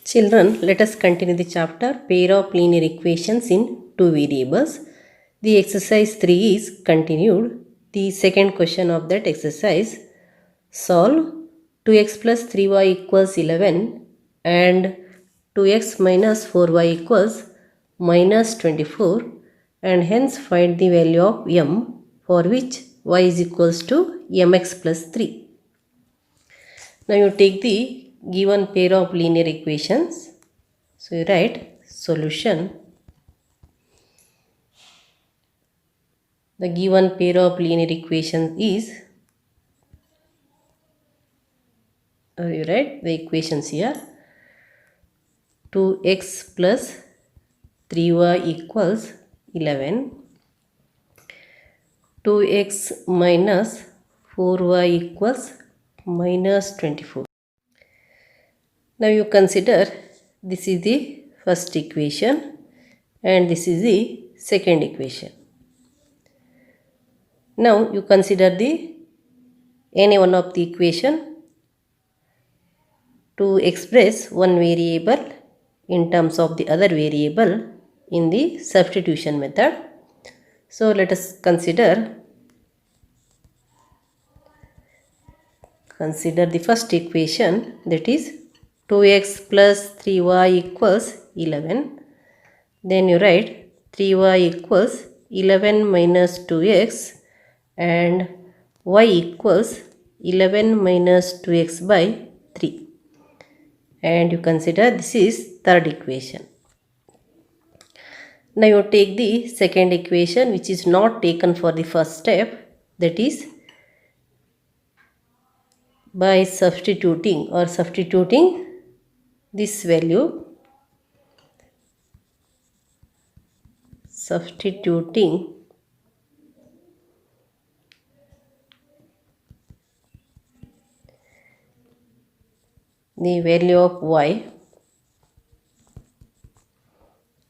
Children, let us continue the chapter Pair of Linear Equations in Two Variables. The exercise 3 is continued. The second question of that exercise: solve 2x plus 3y equals 11 and 2x minus 4y equals minus 24, and hence find the value of m for which y is equals to mx plus 3. Now you take the given pair of linear equations. So you write solution. The given pair of linear equations is, you write the equations here: 2x plus 3y equals 11, 2x minus 4y equals minus 24. Now you consider this is the first equation and this is the second equation. Now you consider the any one of the equation to express one variable in terms of the other variable in the substitution method. So let us consider the first equation, that is 2x plus 3y equals 11. Then you write 3y equals 11 minus 2x and y equals 11 minus 2x by 3. And you consider this is third equation. Now you take the second equation which is not taken for the first step, that is by substituting this value, the value of y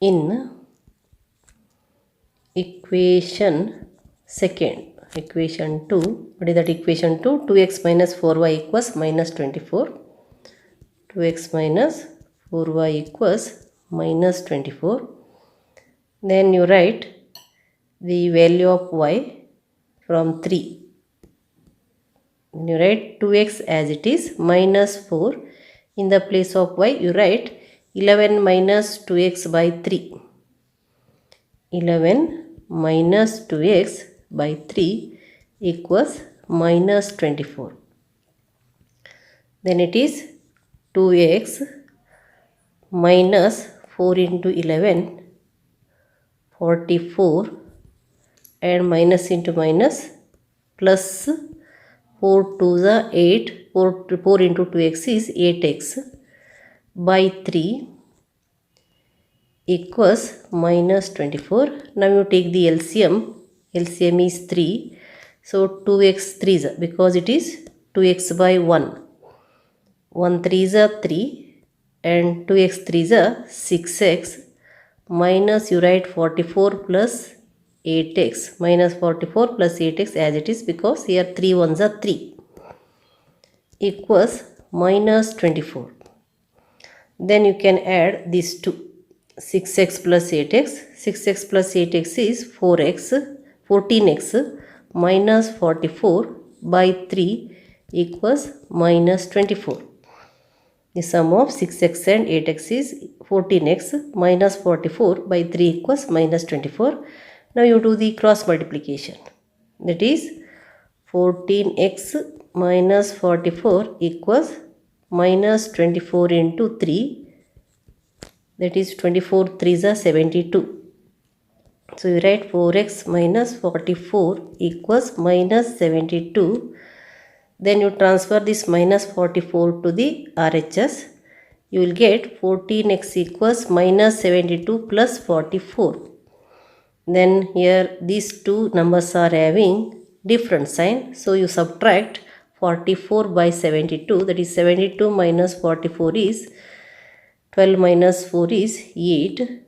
in equation second, equation 2. What is that equation 2? 2x minus 4y equals minus 24. 2x minus 4y equals minus 24. Then you write the value of y from 3. You write 2x as it is minus 4. In the place of y you write 11 minus 2x by 3. 11 minus 2x by 3 equals minus 24. Then it is 2x minus 4 into 11, 44, and minus into minus plus 4 to the 8, 4 into 2x is 8x by 3 equals minus 24. Now you take the LCM. LCM is 3. So 2x 3 is, because it is 2x by 1. 1 3 is 3 and 2x 3 is 6x, minus you write 44 plus 8x, minus 44 plus 8x as it is, because here 3 ones are 3, equals minus 24. Then you can add these two, 6x plus 8x. 6x plus 8x is 14x minus 44 by 3 equals minus 24. The sum of 6x and 8x is 14x minus 44 by 3 equals minus 24. Now you do the cross multiplication. That is 14x minus 44 equals minus 24 into 3. That is 24 3s are 72. So you write 4x minus 44 equals minus 72. Then you transfer this minus 44 to the RHS. You will get 14x equals minus 72 plus 44. Then here these two numbers are having different sign. So you subtract 44 by 72. That is 72 minus 44 is 12 minus 4 is 8.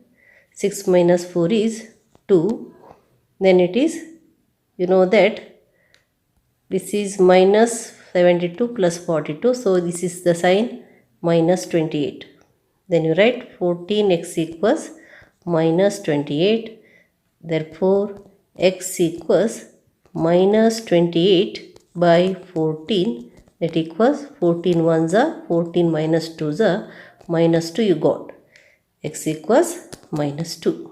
6 minus 4 is 2. Then it is, you know that this is minus 72 plus 42. So this is the sign minus 28. Then you write 14x equals minus 28. Therefore, x equals minus 28 by 14. That equals 14 ones are 14 minus 2s are minus 2 you got. X equals minus 2.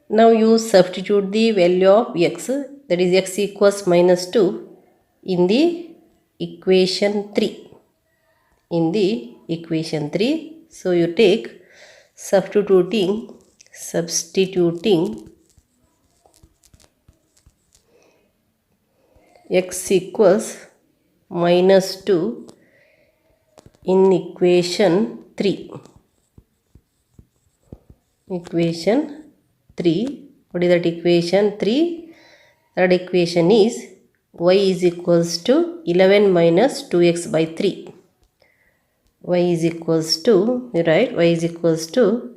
Now you substitute the value of x, that is x equals minus 2 in the equation 3. In the equation 3, so you take substituting x equals minus 2 in equation 3. Equation 3. What is that equation 3? That equation is y is equals to 11 minus 2x by 3. Y is equals to, right, y is equals to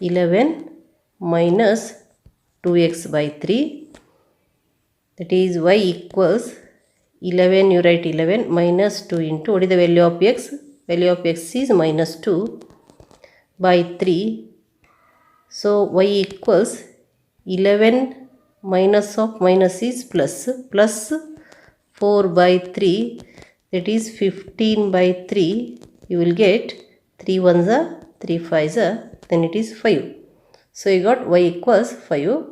11 minus 2x by 3. That is y equals 11, you write 11 minus 2 into, what is the value of x? Value of x is minus 2 by 3. So y equals 11 minus of minus is plus 4 by 3, that is 15 by 3. You will get 3 ones are 3 5s are, then it is 5. So you got y equals 5.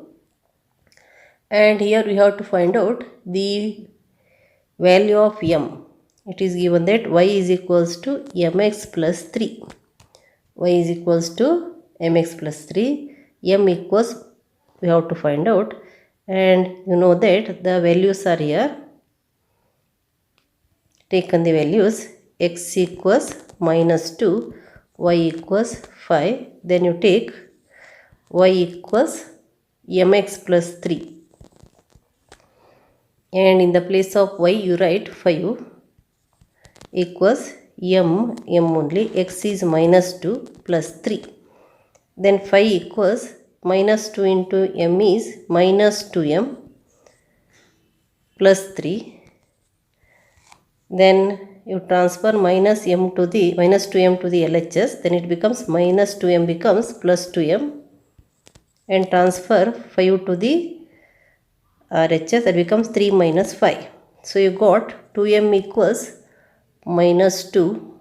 And here we have to find out the value of m. It is given that y is equals to mx plus 3. Y is equals to mx plus 3. M equals, we have to find out, and you know that the values are here. Taken the values, x equals minus 2, y equals 5. Then you take y equals mx plus 3. And in the place of y you write 5 equals m only, x is minus 2 plus 3. Then 5 equals minus 2 into m is minus 2m plus 3. Then you transfer minus 2m to the LHS, then it becomes minus 2m becomes plus 2m, and transfer 5 to the RHS, that becomes 3 minus 5. So you got 2m equals minus 2.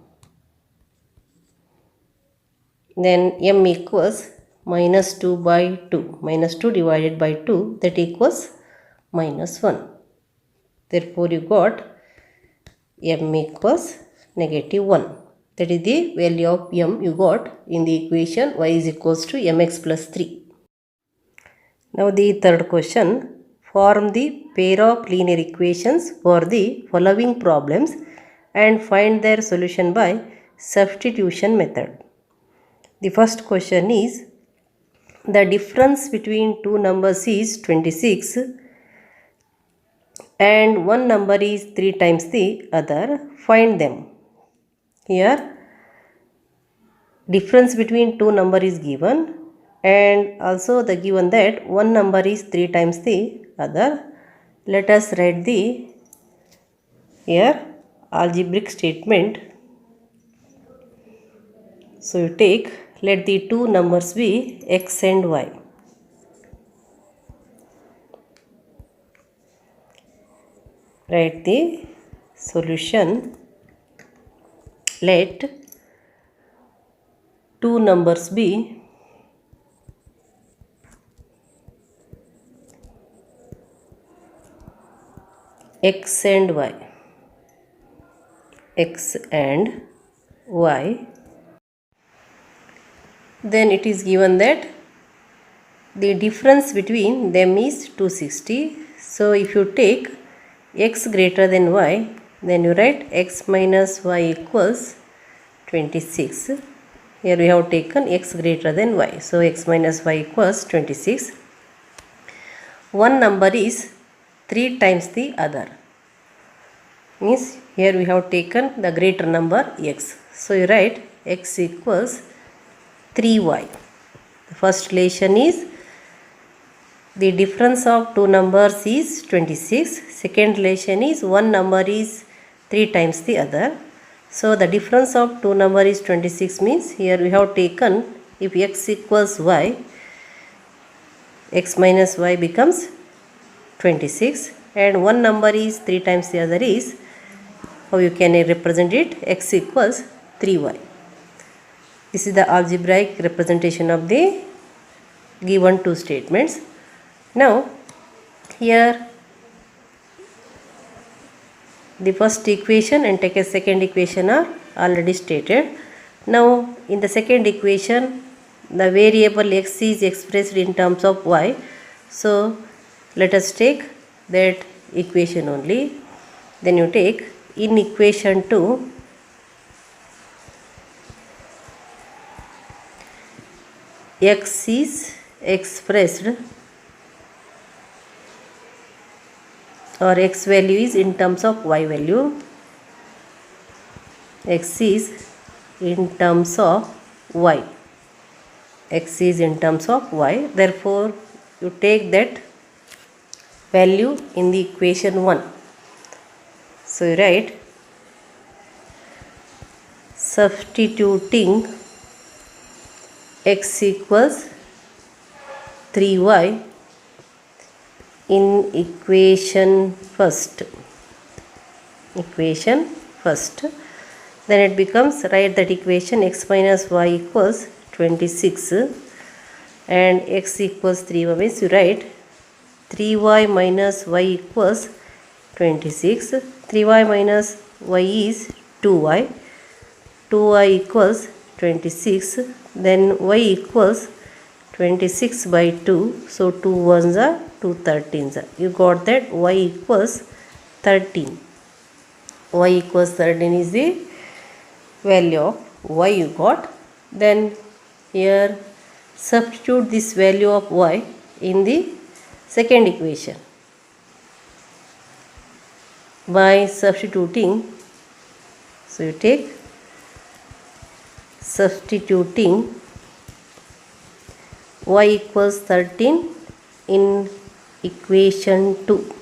Then m equals minus 2 by 2. Minus 2 divided by 2, that equals minus 1. Therefore you got m equals negative 1. That is the value of m you got in the equation y is equals to mx plus 3. Now the third question. Form the pair of linear equations for the following problems and find their solution by substitution method. The first question is, the difference between two numbers is 26 and one number is 3 times the other. Find them. Here difference between two number is given, and also the given that one number is 3 times the other. Let us write the here algebraic statement. So you take, let the two numbers be x and y. Write the solution. Let two numbers be x and y. X and y. Then it is given that the difference between them is 260. So if you take x greater than y, then you write x minus y equals 26. Here we have taken x greater than y. So x minus y equals 26. One number is 3 times the other. Means here we have taken the greater number x. So you write x equals 3y. The first relation is the difference of two numbers is 26. Second relation is one number is 3 times the other. So the difference of two number is 26 means here we have taken if x equals y, x minus y becomes 26 and one number is 3 times the other is, how you can represent it, x equals 3y. This is the algebraic representation of the given two statements. Now here the first equation and take a second equation are already stated. Now in the second equation the variable x is expressed in terms of y. So let us take that equation only. Then you take in equation 2 x is expressed or x value is in terms of y value. X is in terms of y. X is in terms of y. Therefore you take that value in the equation 1. So you write substituting x equals 3y in equation first. Then it becomes, write that equation x minus y equals 26 and x equals 3y means you write 3y minus y equals 26. 3y minus y is 2y. 2y equals 26. Then y equals 26 by 2. So 2 ones are 2 13s. You got that y equals 13. Y equals 13 is the value of y you got. Then here substitute this value of y in the second equation by substituting. So you take substituting y equals 13 in equation 2.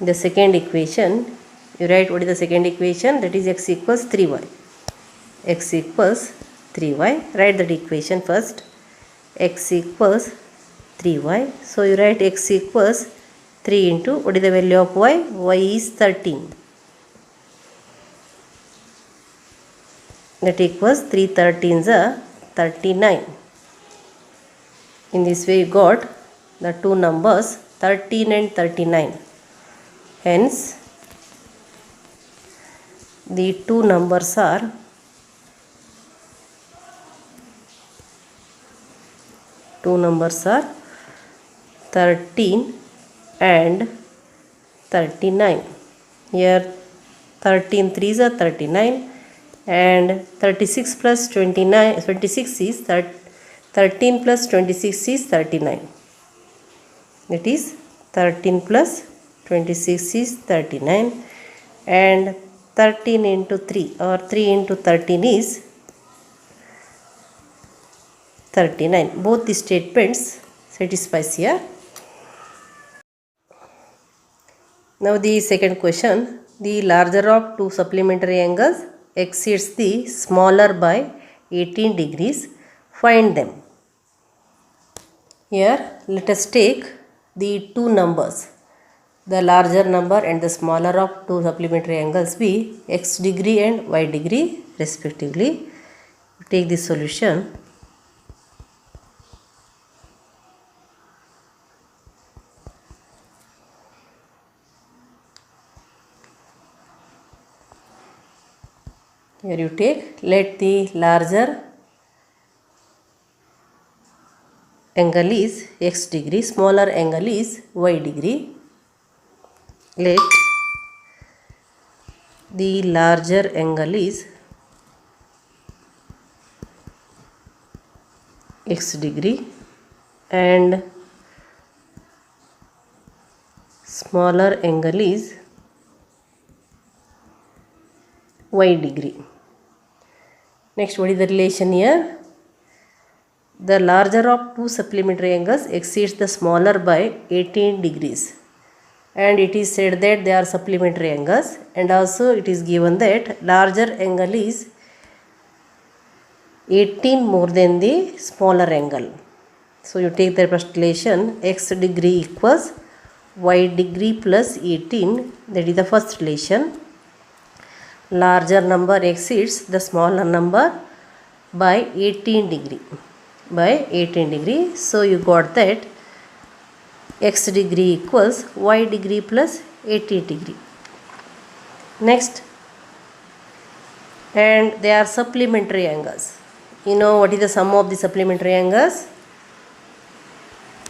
The second equation you write what is the second equation, that is x equals 3y. X equals 3y. Write that equation first. X equals 3y. So you write x equals 3 into what is the value of y? Y is 13. That equals 3 13s are 39. In this way you got the two numbers 13 and 39. Hence the two numbers are 13 and 39. Here 13 3s are 39 and 36 plus 26 is 13 plus 26 is 39. That is 13 plus 26 is 39 and 13 into 3 or 3 into 13 is 39. Both the statements satisfies here. Now the second question. The larger of two supplementary angles exceeds the smaller by 18 degrees. Find them. Here let us take the two numbers. The larger number and the smaller of two supplementary angles be x degree and y degree respectively. Take the solution. Here you take, let the larger angle is x degree, smaller angle is y degree. Let the larger angle is x degree and smaller angle is y degree. Next, what is the relation here? The larger of two supplementary angles exceeds the smaller by 18 degrees. and it is said that they are supplementary angles, and also it is given that larger angle is 18 more than the smaller angle. So you take the first relation, x degree equals y degree plus 18, that is the first relation. Larger number exceeds the smaller number by 18 degree. So you got that x degree equals y degree plus 80 degree. Next, and they are supplementary angles. You know what is the sum of the supplementary angles?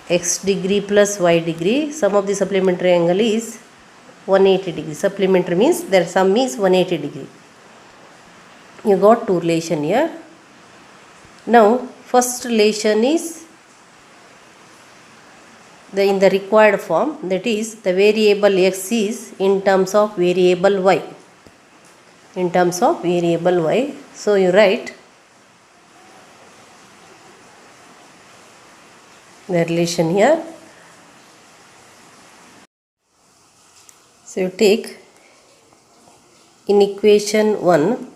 X degree plus y degree. Sum of the supplementary angle is 180 degree. Supplementary means their sum is 180 degree. You got two relation here. Now first relation is in the required form, that is the variable x is in terms of variable y. So you write the relation here. So you take in equation 1,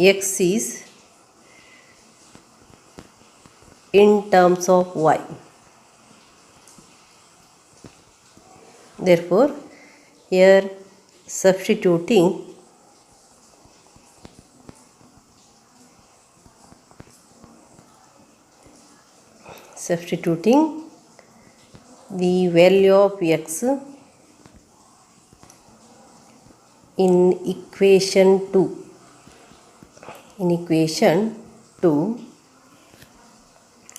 x is in terms of y. Therefore here substituting the value of x in equation 2.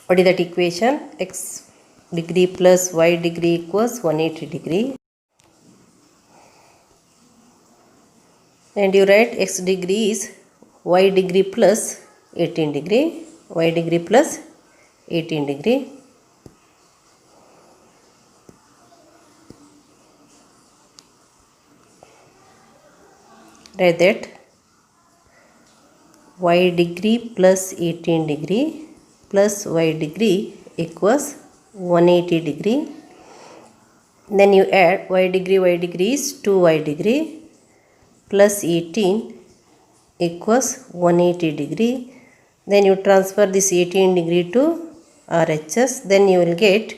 What is that equation? X degree plus y degree equals 180 degree. And you write x degree is y degree plus 18 degree. Write that y degree plus 18 degree plus y degree equals 180 degree. Then you add y degree is 2y degree plus 18 equals 180 degree. Then you transfer this 18 degree to RHS. Then you will get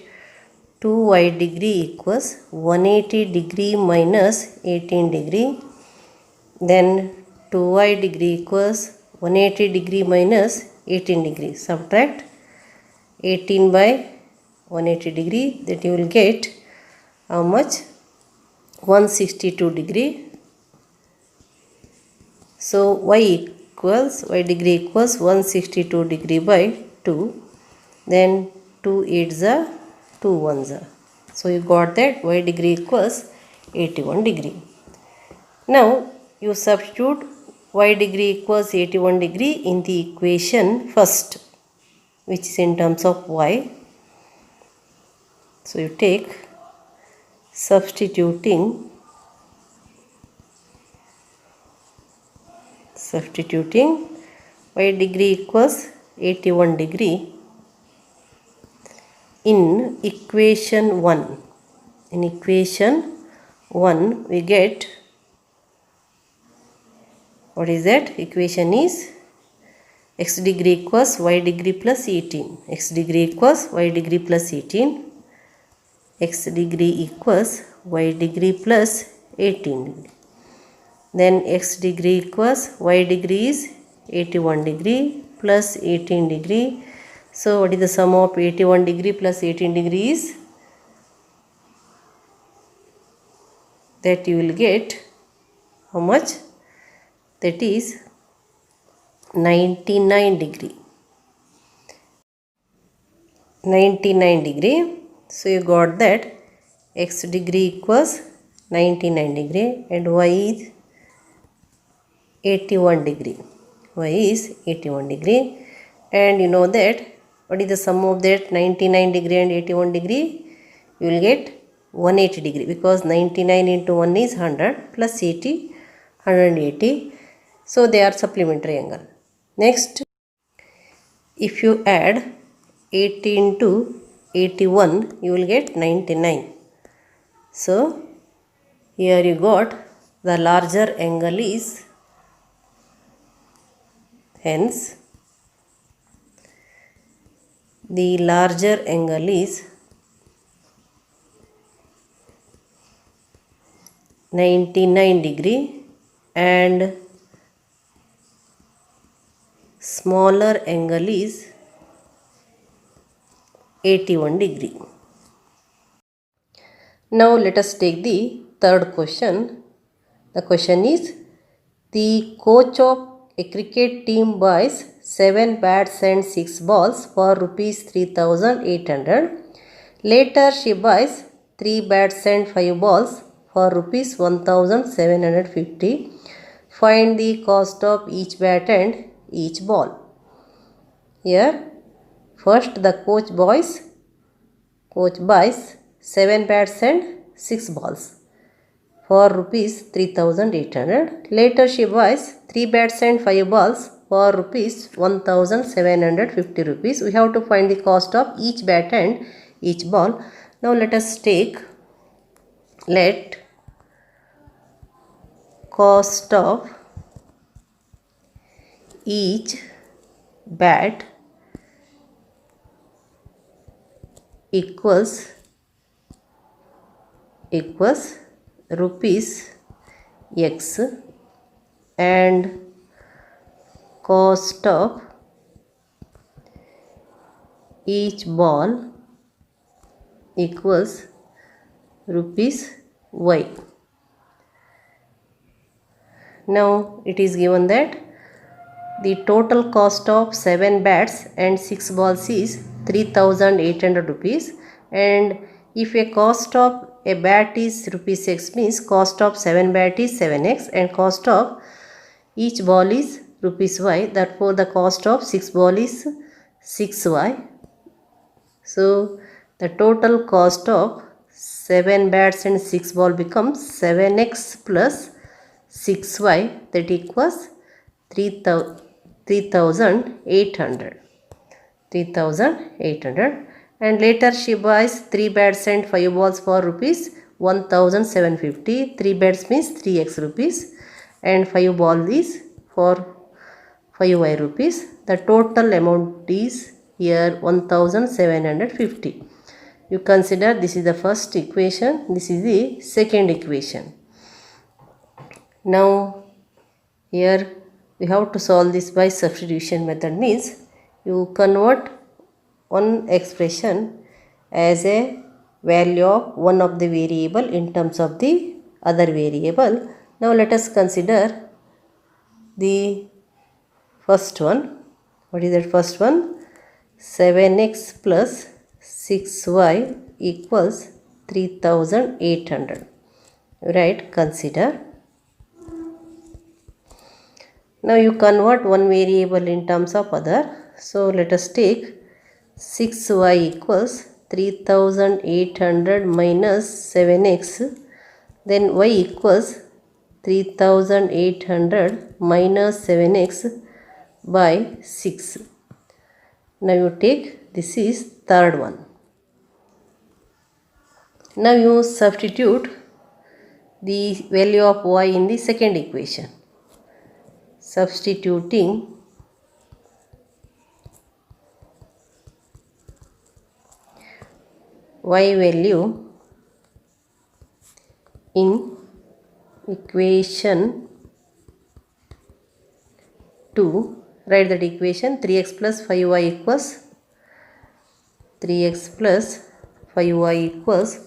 2y degree equals 180 degree minus 18 degree. Then 2y degree equals 180 degree minus 18 degree. Subtract 18 by 180 degree, that you will get how much? 162 degree. So y degree equals 162 degree by 2. Then 2 8s are 2 1s are. So you got that y degree equals 81 degree. Now you substitute y degree equals 81 degree in the equation first, which is in terms of y. So you take substituting y degree equals 81 degree in equation 1. In equation 1 we get, what is that? Equation is x degree equals y degree plus 18. X degree equals y degree plus 18. X degree equals y degree plus 18 degree. Then x degree equals y degree is 81 degree plus 18 degree. So what is the sum of 81 degree plus 18 degree is? That you will get how much? That is 99 degree. So you got that x degree equals 99 degree and y is 81 degree. And you know that what is the sum of that 99 degree and 81 degree? You will get 180 degree, because 99 into 1 is 100 plus 80, 180. So they are supplementary angle. Next, If you add 80 into 81, you will get 99. So here you got the larger angle is, hence the larger angle is 99 degree and smaller angle is 81 degree. Now let us take the third question. The question is, the coach of a cricket team buys 7 bats and 6 balls for rupees 3800. Later she buys 3 bats and 5 balls for rupees 1750. Find the cost of each bat and each ball. Here first the coach buys 7 bats and 6 balls for rupees 3800. Later she buys 3 bats and 5 balls for rupees 1750 rupees. We have to find the cost of each bat and each ball. Now let cost of each bat equals rupees x and cost of each ball equals rupees y. Now it is given that the total cost of 7 bats and 6 balls is 3800 rupees, and if a cost of a bat is rupees x, means cost of 7 bat is 7x and cost of each ball is rupees y. Therefore the cost of 6 ball is 6y. So the total cost of 7 bats and 6 ball becomes 7x plus 6y, that equals 3800. And later she buys 3 bats and 5 balls for rupees 1750. 3 bats means 3x rupees and 5 balls is for 5y rupees. The total amount is here 1750. You consider this is the first equation, this is the second equation. Now here we have to solve this by substitution method, means you convert one expression as a value of one of the variable in terms of the other variable. Now let us consider the first one. What is that first one? 7x plus 6y equals 3800. Right, consider. Now you convert one variable in terms of other. So let us take 6y equals 3800 minus 7x. Then y equals 3800 minus 7x by 6. Now you take, this is third one. Now you substitute the value of y in the second equation. Substituting y value in equation 2, write that equation 3x plus 5y equals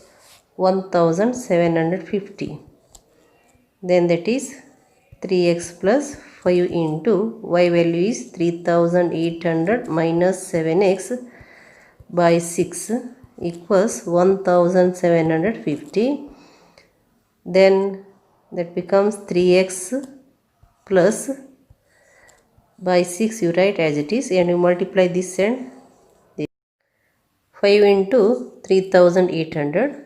1750. Then that is 3x plus 5 into y value is 3800 minus 7x by 6 equals 1750. Then that becomes 3x plus by 6, you write as it is and you multiply this and this. 5 into 3800,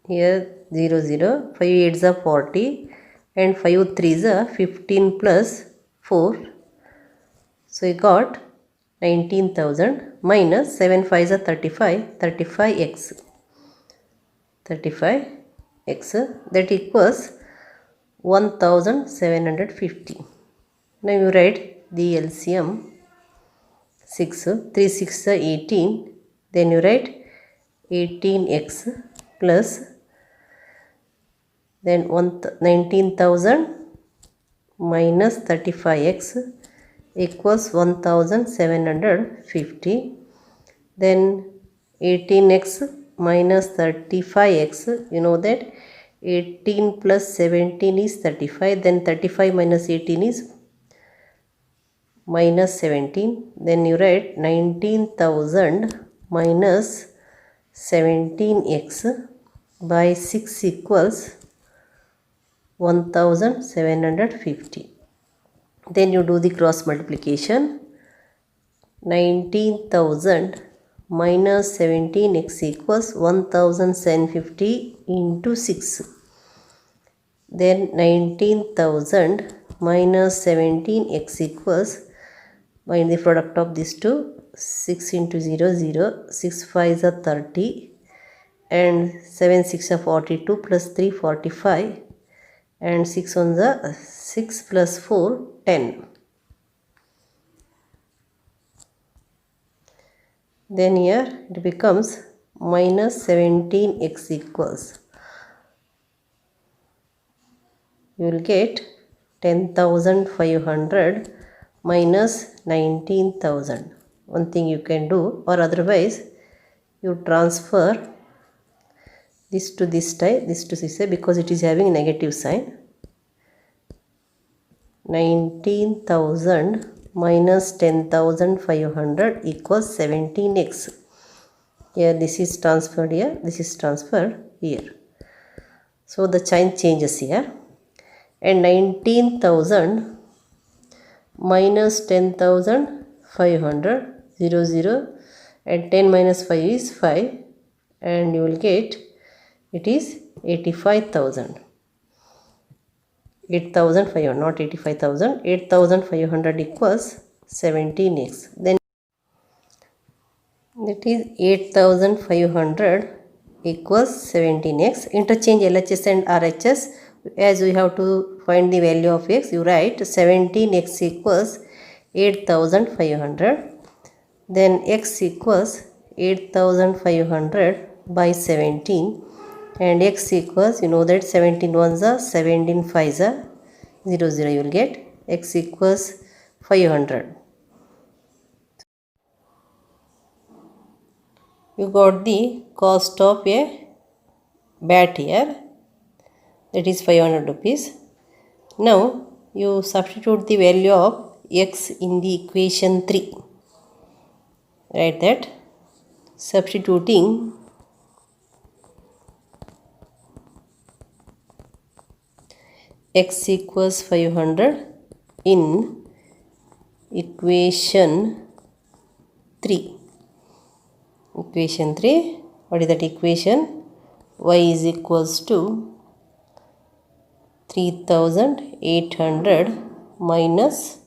here 0 0, 5 8s are 40 and 5 3s are 15 plus 4. So you got 19,000 minus 7 5s are 35, 35x, 35x, that equals 1750. Now you write the LCM. 6, 3 6 are 18, then you write 18x plus then 19,000 minus 35x equals 1750. Then 18x minus 35x, you know that 18 plus 17 is 35, then 35 minus 18 is minus 17. Then you write 19,000 minus 17x by 6 equals 1750. Then you do the cross multiplication. 19,000 minus 17x equals 1750 into 6. Then 19,000 minus 17x equals, find the product of these two, 6 into 0 0, 6 5s are 30 and 7 6 are 42 plus 3 45 and 6 1s are 6 plus 4 10. Then here it becomes minus 17x equals, you will get 10,500 minus 19,000. One thing you can do, or otherwise you transfer this to this side, this to this side, because it is having negative sign. 19,000 minus 10,500 equals 17x. Here this is transferred here, this is transferred here. So the sign changes here. And 19,000 minus 10,500, 0 0, and 10 minus 5 is 5, and you will get it is 85,000. 8,500, not 85,000, 8,500 equals 17x. Then that is 8,500 equals 17x. Interchange LHS and RHS. As we have to find the value of x, you write 17x equals 8,500. Then x equals 8,500 by 17, and x equals, you know that 17 ones are 17 5s are 0 0, you will get x equals 500. You got the cost of a bat here, that is 500 rupees. Now you substitute the value of x in the equation 3. Write that substituting x equals 500 in equation 3. Equation 3, what is that equation? Y is equals to 3,800 minus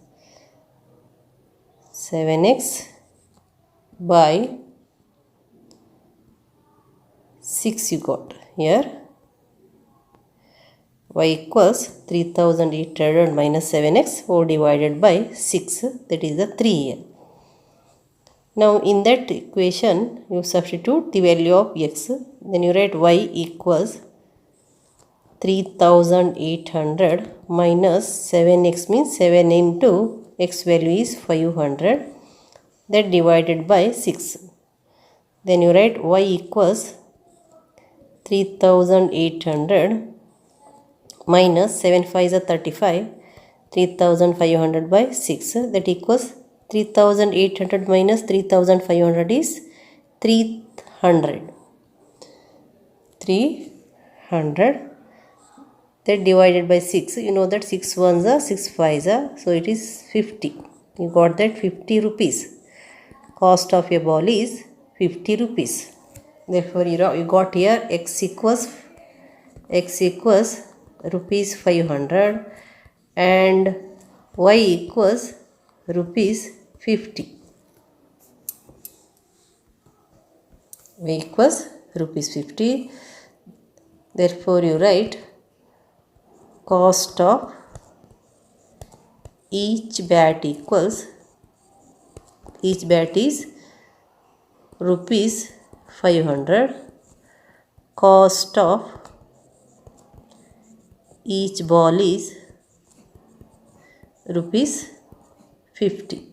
7x by 6 you got here. Y equals 3,800 minus 7x or divided by 6, that is the 3 here. Now in that equation you substitute the value of x, then you write y equals 3,800 minus 7x means 7 into x value is 500, that divided by 6. Then you write y equals 3,800 minus 7 5s are 35, 3,500 by 6, that equals 3,800 minus 3,500 is 300. 300, that divided by 6, you know that 6 ones are 6 5s are, so it is 50. You got that 50 rupees. Cost of a ball is 50 rupees. Therefore you got here x equals rupees 500 and y equals rupees 50. y equals rupees 50. Therefore you write cost of each bat is rupees 500. Cost of each ball is rupees 50.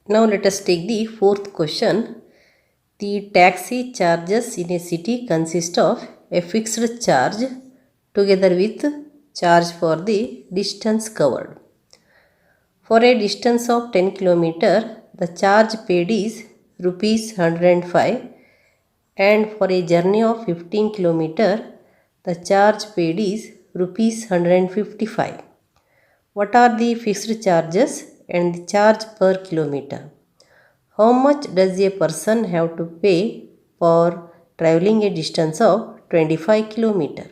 Now let us take the fourth question. The taxi charges in a city consist of a fixed charge together with charge for the distance covered. For a distance of 10 km, the charge paid is rupees 105, and for a journey of 15 km, the charge paid is rupees 155. What are the fixed charges and the charge per kilometer? How much does a person have to pay for traveling a distance of 25 km?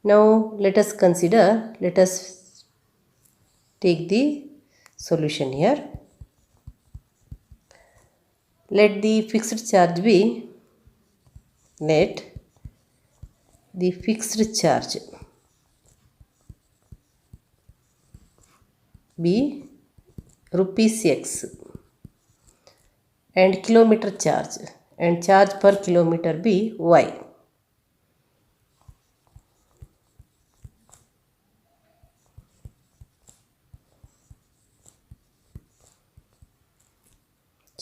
Now let us take the solution here. Let the fixed charge be rupees x and kilometer charge and charge per kilometer be y.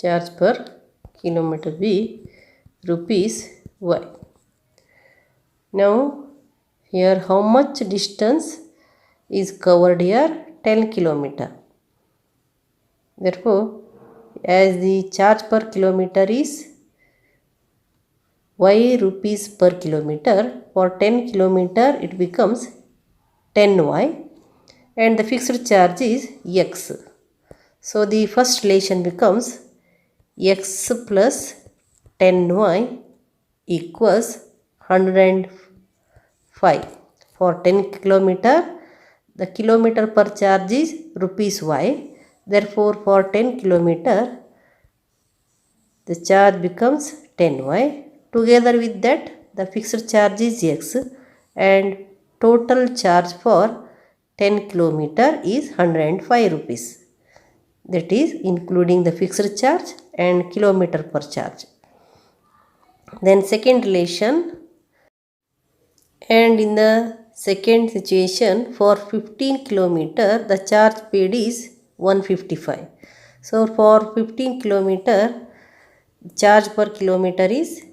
Charge per kilometer be rupees y. Now here how much distance is covered here? 10 km. Therefore as the charge per kilometer is y rupees per kilometer, for 10 km it becomes 10y and the fixed charge is x. So the first relation becomes x plus 10y equals 105. For 10 km, the kilometer per charge is rupees y. Therefore for 10 km, the charge becomes 10y. Together with that, the fixed charge is x and total charge for 10 km is 105 rupees. That is including the fixed charge and kilometer per charge. Then second relation, and in the second situation for 15 km the charge paid is 155. So for 15 km charge per kilometer is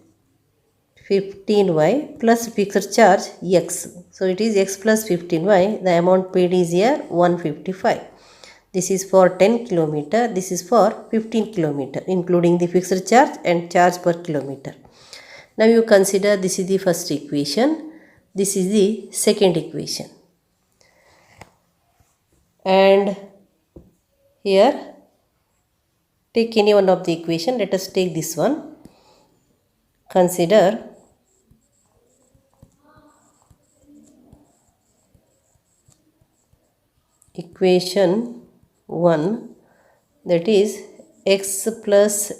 15y plus fixed charge x. So it is x plus 15y. The amount paid is here 155. This is for 10 km. This is for 15 km including the fixed charge and charge per kilometer. Now you consider this is the first equation. This is the second equation. And here take any one of the equation. Let us take this one. Consider equation 1, that is x plus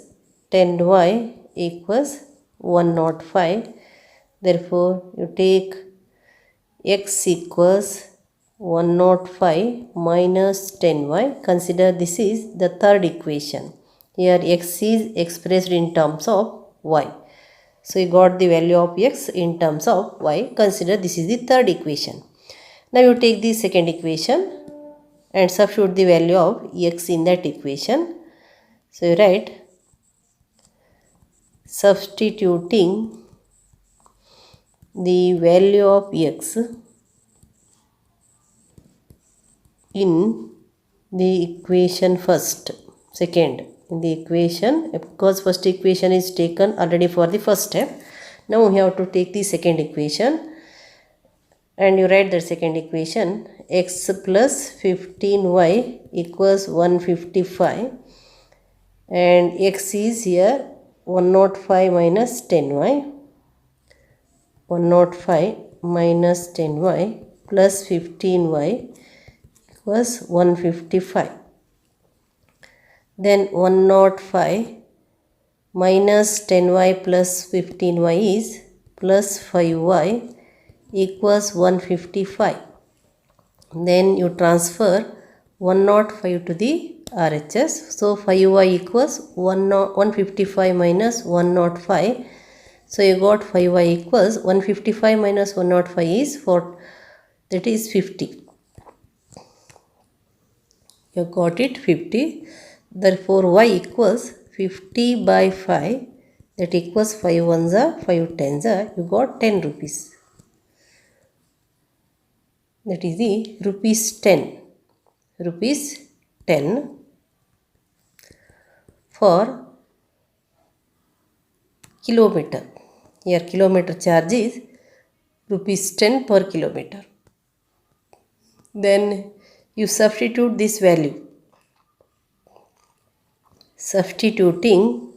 10y equals 105. Therefore you take x equals 105 minus 10y. Consider this is the third equation. Here x is expressed in terms of y. So you got the value of x in terms of y. Consider this is the third equation. Now you take the second equation and substitute the value of x in that equation. So you write substituting the value of x in the equation second in the equation, because first equation is taken already for the first step. Now we have to take the second equation and you write the second equation, x plus 15y equals 155 and x is here 105 minus 10y. 105 minus 10y plus 15y equals 155. Then 105 minus 10y plus 15y is plus 5y equals 155. Then you transfer 105 to the RHS. So 5y equals 155 minus 105. So you got 5y equals 155 minus 105 is 4, that is 50. You got it 50. Therefore y equals 50 by 5, that equals 5 ones are 5 tens are, you got 10 rupees. That is the rupees 10. Rupees 10 for kilometer. Here kilometer charge is rupees 10 per kilometer. Then you substitute this value. Substituting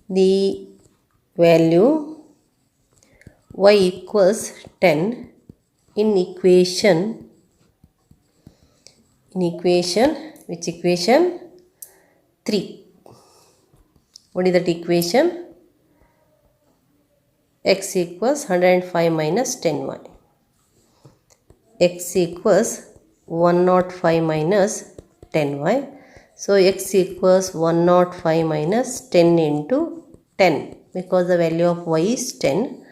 the value y equals 10 in equation, which equation 3. What is that equation? X equals 105 minus 10y. X equals 105 minus 10y. So x equals 105 minus 10 into 10, because the value of y is 10.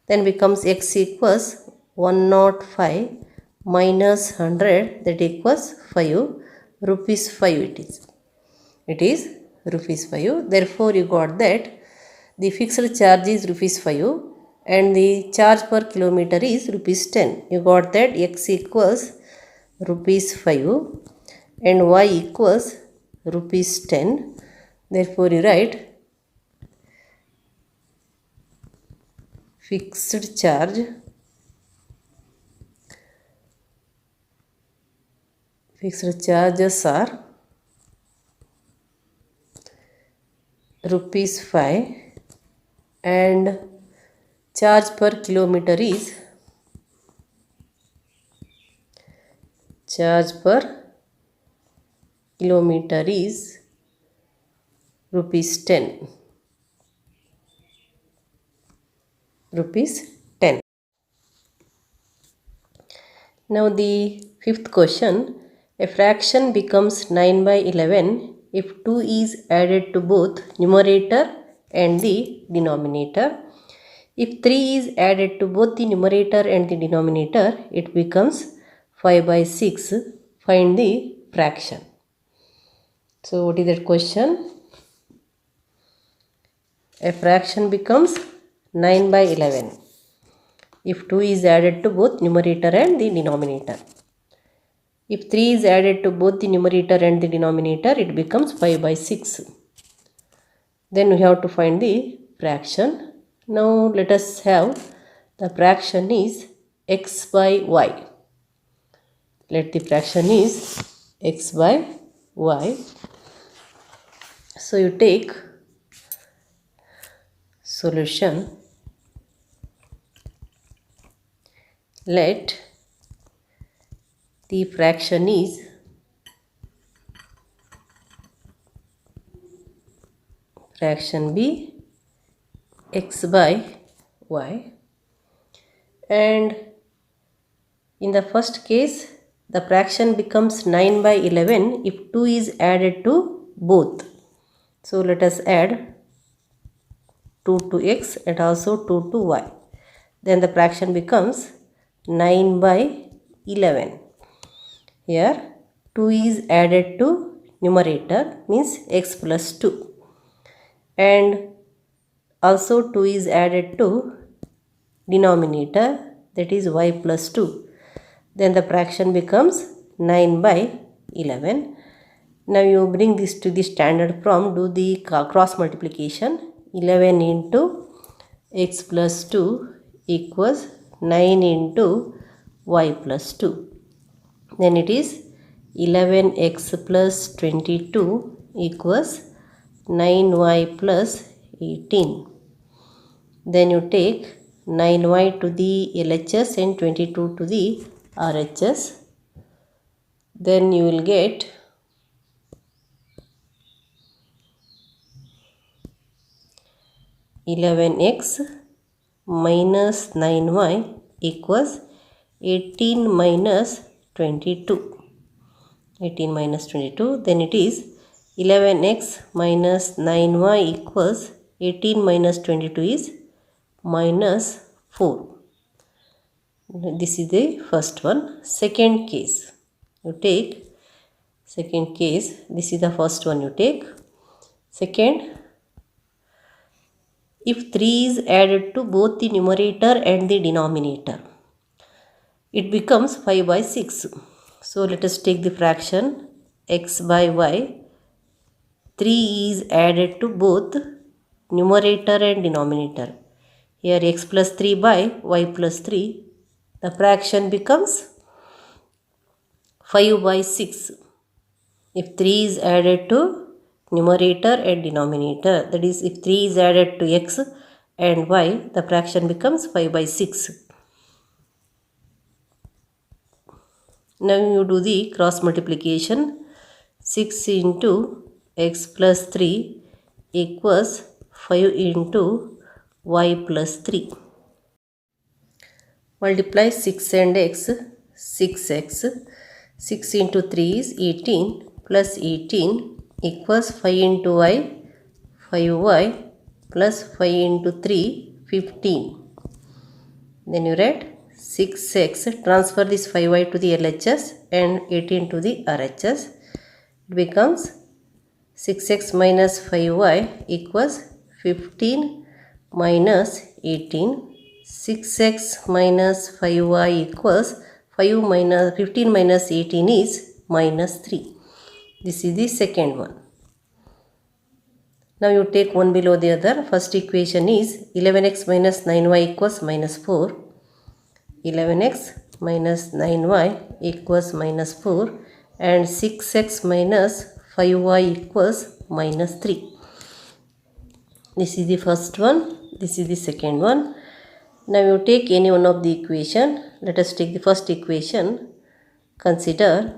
Then becomes x equals 105 minus 100, that equals 5, rupees 5 it is. It is rupees 5. Therefore you got that the fixed charge is rupees 5 and the charge per kilometer is rupees 10. You got that x equals rupees 5 and y equals rupees 10. Therefore you write fixed charges are rupees 5 and charge per kilometer is rupees 10. Now the fifth question. A fraction becomes 9 by 11 if 2 is added to both numerator and the denominator. If 3 is added to both the numerator and the denominator, it becomes 5 by 6. Find the fraction. So what is that question? A fraction becomes 9 by 11 if 2 is added to both numerator and the denominator. If 3 is added to both the numerator and the denominator, it becomes 5 by 6. Then we have to find the fraction. Now let us have the fraction is x by y. Let the fraction is x by y. So you take solution. Let the fraction is be x by y, and in the first case the fraction becomes 9 by 11 if 2 is added to both. So let us add 2 to x and also 2 to y. Then the fraction becomes 9 by 11. Here 2 is added to numerator, means x plus 2, and also 2 is added to denominator, that is y plus 2. Then the fraction becomes 9 by 11. Now you bring this to the standard form, do the cross multiplication. 11 into x plus 2 equals 9 into y plus 2. Then it is 11x plus 22 equals 9y plus 18. Then you take 9y to the LHS and 22 to the RHS. Then you will get 11x minus 9y equals 18 minus 22. 18 minus 22, then it is 11x minus 9y equals 18 minus 22 is minus 4. This is the first one. Second case, you take second case. This is the first one you take. Second, if 3 is added to both the numerator and the denominator, it becomes 5 by 6. So let us take the fraction x by y. 3 is added to both numerator and denominator. Here x plus 3 by y plus 3. The fraction becomes 5 by 6. If 3 is added to numerator and denominator, that is, if 3 is added to x and y, the fraction becomes 5 by 6. Now you do the cross multiplication. 6 into x plus 3 equals 5 into y plus 3. Multiply 6 and x, 6x. 6 into 3 is 18 plus 18 equals 5 into y, 5y plus 5 into 3, 15. Then you write 6x, transfer this 5y to the LHS and 18 to the RHS. It becomes 6x minus 5y equals 15 minus 18. 6x minus 5y equals 15 minus 18 is minus 3. This is the second one. Now you take one below the other. First equation is 11x minus 9y equals minus 4. 11x minus 9y equals minus 4 and 6x minus 5y equals minus 3. This is the first one. This is the second one. Now you take any one of the equation. Let us take the first equation. Consider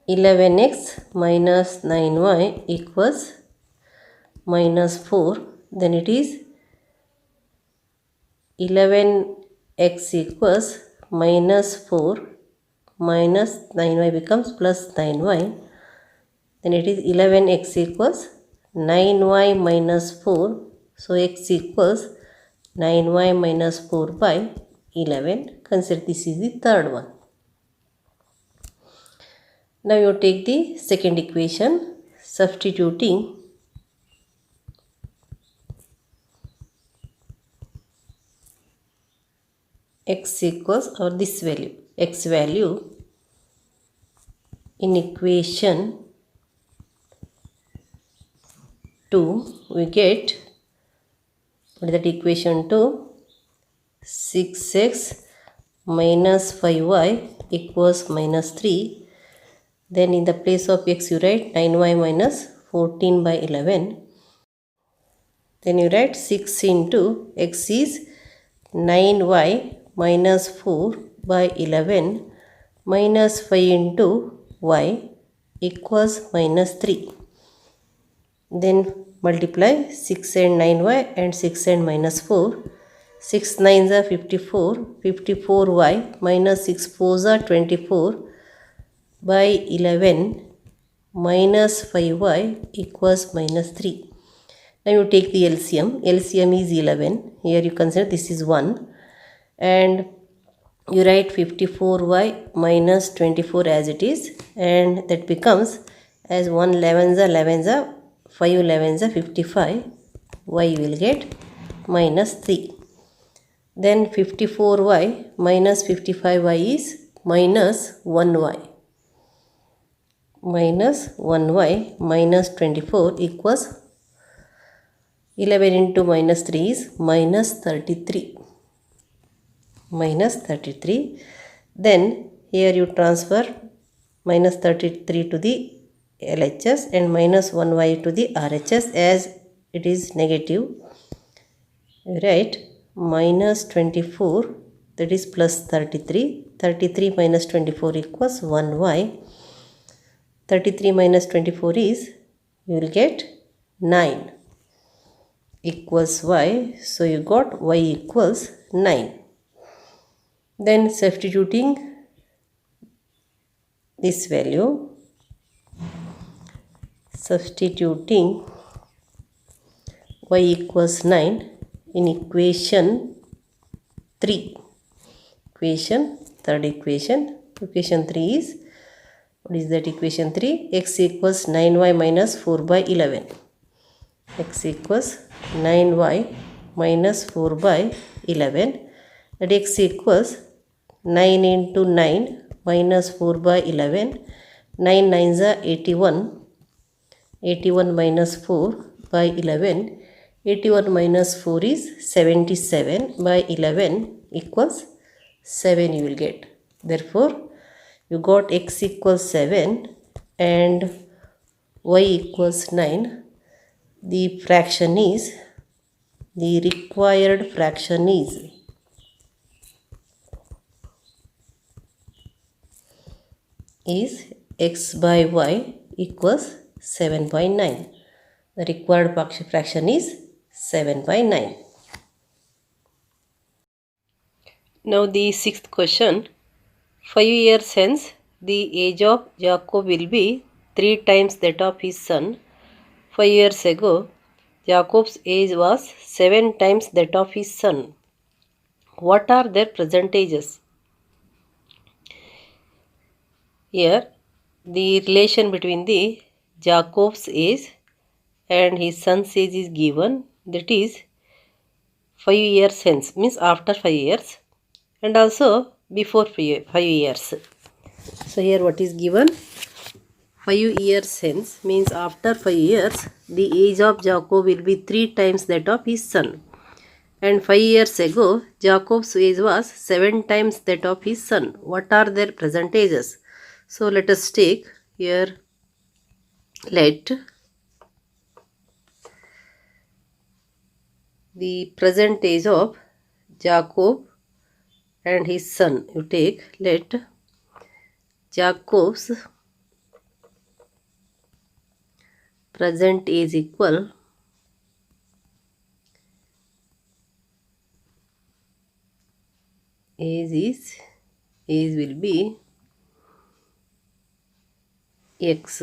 11x minus 9y equals minus 4. Then it is 11x equals minus 4 minus 9y becomes plus 9y. Then it is 11x equals 9y minus 4. So x equals 9y minus 4 by 11. Consider this is the third one. Now you take the second equation. Substituting x equals, or this value, x value in equation 2, we get, what is that equation 2? 6x minus 5y equals minus 3. Then in the place of x you write 9y minus 14 by 11. Then you write 6 into x is 9y minus 4 by 11 minus 5 into y equals minus 3. Then multiply 6 and 9y and 6 and minus 4. 6 9s are 54. 54y minus 6 4s are 24 by 11 minus 5y equals minus 3. Now you take the LCM. LCM is 11. Here you consider this is 1. And you write 54y minus 24 as it is. And that becomes as 1 11s are 11s are 5 11s are 55. Y will get minus 3. Then 54y minus 55y is minus 1y. Minus 1y minus 24 equals 11 into minus 3 is minus 33. Minus 33. Then here you transfer minus 33 to the LHS and minus 1y to the RHS as it is negative. Right, minus 24, that is plus 33. 33 minus 24 equals 1y. 33 minus 24 is, you will get 9 equals y. So you got y equals 9. Then substituting this value, substituting y equals 9 in equation 3. Third equation 3 is, what is that equation 3? X equals 9y minus 4 by 11. X equals 9y minus 4 by 11. That x equals 9 into 9 minus 4 by 11. 9 9s are 81. 81 minus 4 by 11. 81 minus 4 is 77 by 11 equals 7 you will get. Therefore, you got x equals 7 and y equals 9. The fraction is, the required fraction is x by y equals 7 by 9. The required fraction is 7 by 9. Now the sixth question. 5 years hence, the age of Jacob will be 3 times that of his son. 5 years ago, Jacob's age was 7 times that of his son. What are their present ages? Here, the relation between the Jacob's age and his son's age is given. That is 5 years hence, means after 5 years, and also before 5 years. So here what is given? 5 years hence means after 5 years, the age of Jacob will be 3 times that of his son. And 5 years ago, Jacob's age was 7 times that of his son. What are their present ages? So let us take here, let the present age of Jacob and his son. You take, let Jacob's present age equal age will be x,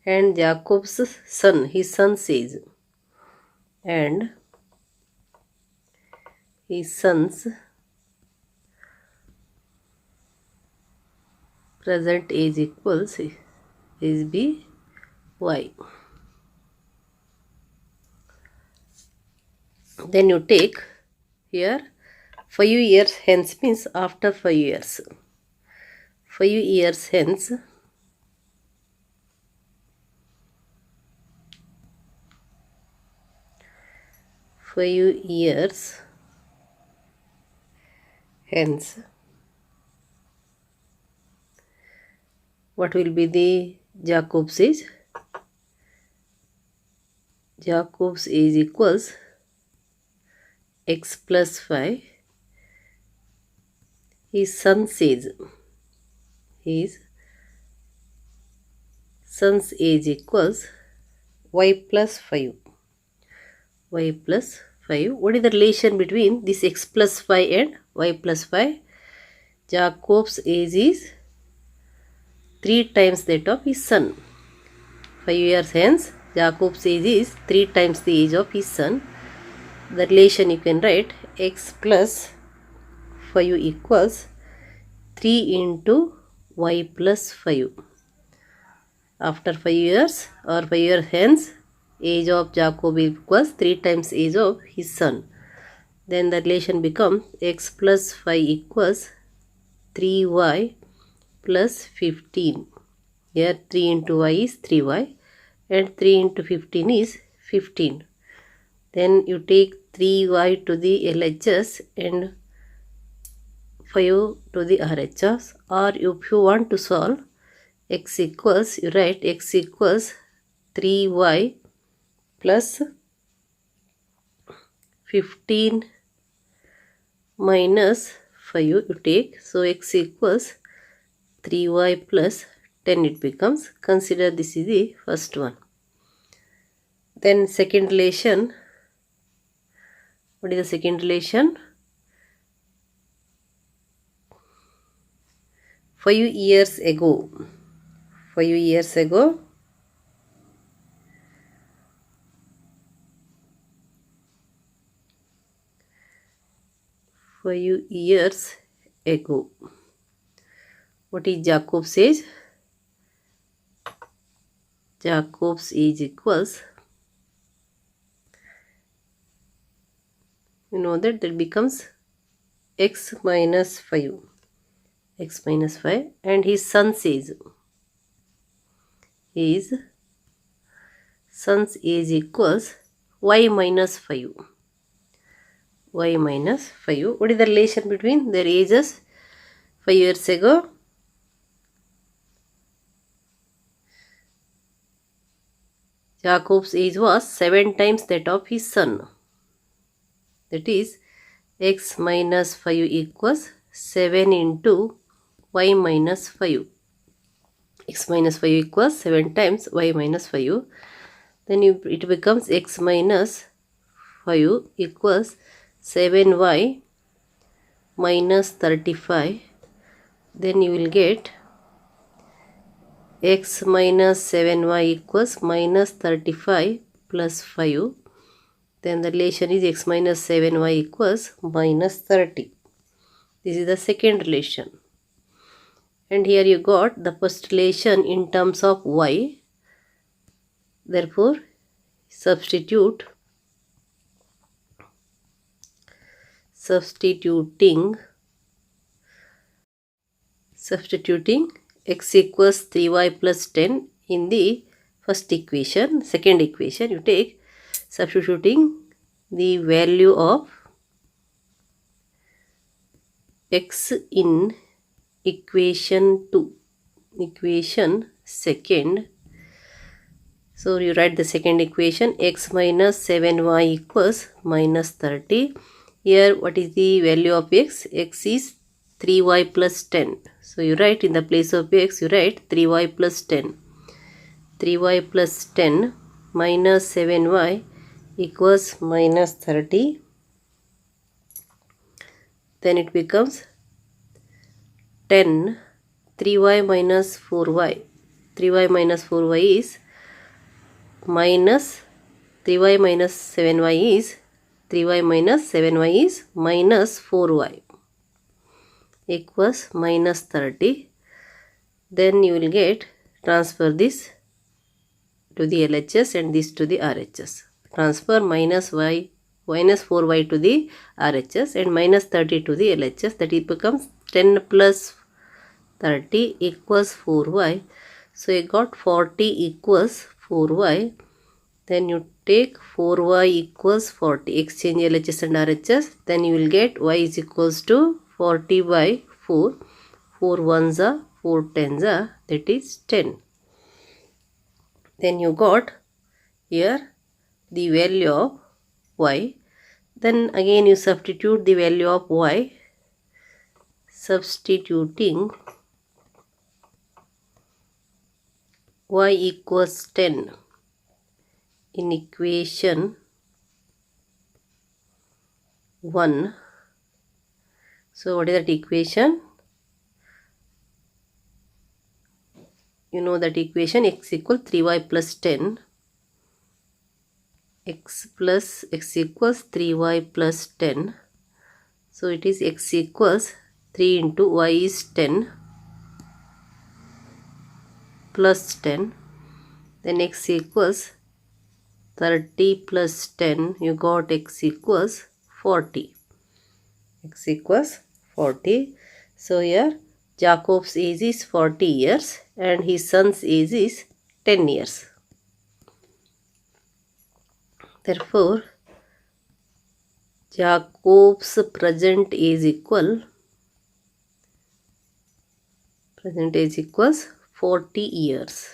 and Jacob's son, his son's age, and his son's present age equals is b y. Then you take here 5 years hence means after 5 years. 5 years hence, what will be the Jacob's age? Jacob's age equals x plus 5. His son's age equals y plus 5. Y plus 5. What is the relation between this x plus 5 and y plus 5? Jacob's age is 3 times that of his son. 5 years hence, Jacob's age is 3 times the age of his son. The relation you can write, x plus 5 equals 3 into y plus 5. After 5 years or 5 years hence, age of Jacob equals 3 times age of his son. Then the relation becomes x plus 5 equals 3y plus 15. Here 3 into y is 3y and 3 into 15 is 15. Then you take 3y to the LHS and 5 to the RHS, or if you want to solve, x equals, you write x equals 3y plus 15 minus 5 you take. So x equals 3y plus 10 it becomes. Consider this is the first one. Then second relation. What is the second relation? 5 years ago. 5 years ago. What is Jacob's age? Jacob's age equals, you know that becomes x minus 5. X minus 5. And his son's age. His son's age equals y minus 5. Y minus 5. What is the relation between their ages? 5 years ago. Jacob's age was 7 times that of his son. That is, x minus 5 equals 7 into y minus 5. X minus 5 equals 7 times y minus 5. Then it becomes x minus 5 equals 7y minus 35. Then you will get x minus 7y equals minus 35 plus 5. Then the relation is x minus 7y equals minus 30. This is the second relation. And here you got the first relation in terms of y. Therefore, substituting x equals 3y plus 10 in the first equation. Second equation, you take substituting the value of x in equation 2, equation second. So you write the second equation, x minus 7y equals minus 30. Here what is the value of x? X is 3y plus 10. So you write in the place of x, you write 3y plus 10. 3y plus 10 minus 7y equals minus 30. Then it becomes 10. 3y minus 4y. 3y minus 4y is minus 3y minus 7y is 3y minus 7y is minus 4y equals minus 30. Then you will get, transfer this to the LHS and this to the RHS. Transfer minus 4y to the RHS and minus 30 to the LHS. That it becomes 10 plus 30 equals 4y. So you got 40 equals 4y. Then you take 4y equals 40. Exchange LHS and RHS. Then you will get y is equals to 40 by 4. 4 ones are 4 tens are, that is 10. Then you got here the value of y. Then again you substitute the value of y. Substituting y equals 10 in equation 1. So what is that equation? You know that equation, x equals 3y plus 10. X equals 3y plus 10. So it is x equals 3 into y is 10 plus 10. Then x equals 30 plus 10. You got x equals 40. X equals 40. So here Jacob's age is 40 years and his son's age is 10 years. Therefore, Jacob's present age equals 40 years.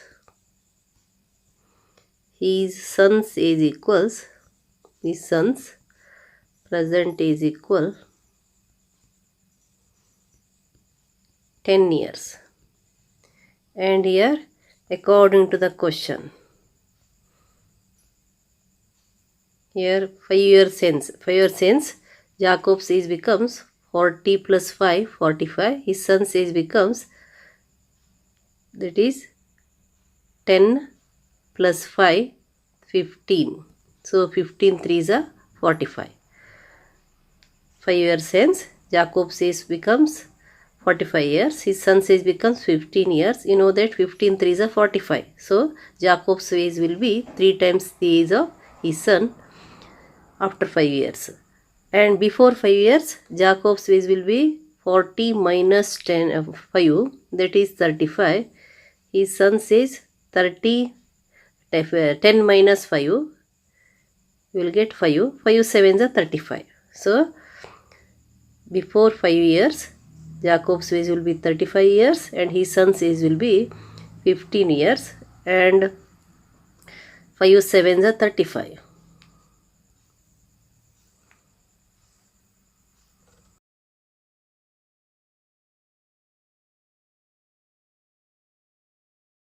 His son's age equals, his son's present age equals 10 years. And here, according to the question, here 5 years hence. 5 years hence, Jacob's age becomes 40 plus 5, 45. His son's age becomes, that is 10 plus 5, 15. So 15 threes are 45. 5 years hence, Jacob's age becomes 45 years. His son's age becomes 15 years. You know that 15 threes are 45. So Jacob's age will be 3 times the age of his son after 5 years. And before 5 years, Jacob's age will be 40 minus 5, that is 35. His son's age 30, 10 minus 5, you will get 5. 5 sevens are 35. So before 5 years, Jacob's age will be 35 years and his son's age will be 15 years, and 5 sevens are 35.